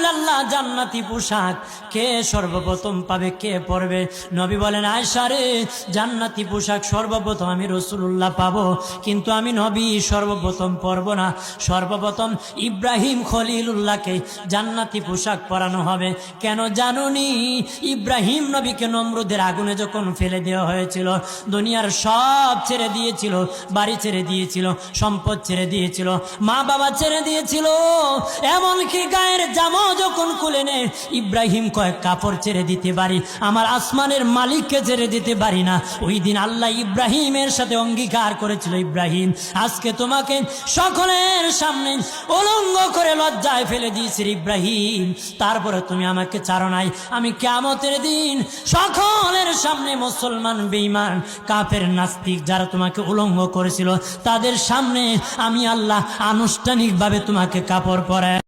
রাসূলুল্লাহ জান্নাতি পোশাক কে সর্বপ্রথম পাবে, কে পরবে? নবী বলেন, আয়েশা রে, জান্নাতি পোশাক সর্বপ্রথম আমি রাসূলুল্লাহ পাবো, কিন্তু আমি নবী সর্বপ্রথম পরব না। সর্বপ্রথম ইব্রাহিম খলিলুল্লাহকে জান্নাতি পোশাক পরানো হবে। কেন জানুনি? ইব্রাহিম নবীকে নমরুদের আগুনে যখন ফেলে দেওয়া হয়েছিল, দুনিয়ার সব ছেড়ে দিয়েছিল, বাড়ি ছেড়ে দিয়েছিল, সম্পদ ছেড়ে দিয়েছিল, মা বাবা ছেড়ে দিয়েছিল, এমনকি গায়ের জামাও যখন খুলে নেয়, ইব্রাহিম কয়েক কাপড় ছেড়ে দিতে পারি, আমার আসমানের মালিককে ছেড়ে দিতে পারি না। ওই দিন আল্লাহ ইব্রাহিমের সাথে অঙ্গীকার করেছিল, ইব্রাহিম আজকে তোমাকে সকলের সামনে উলঙ্গ করে লজ্জায় ফেলে দিয়েছি ইব্রাহিম, তারপরে তুমি আমাকে ছাড়ো নাই। আমি কিয়ামতের দিন সকলের সামনে মুসলমান, বেঈমান, কাফের, নাস্তিক যারা তোমাকে উলঙ্গ করেছিল, তাদের সামনে আমি আল্লাহ আনুষ্ঠানিকভাবে তোমাকে কাপড় পরায়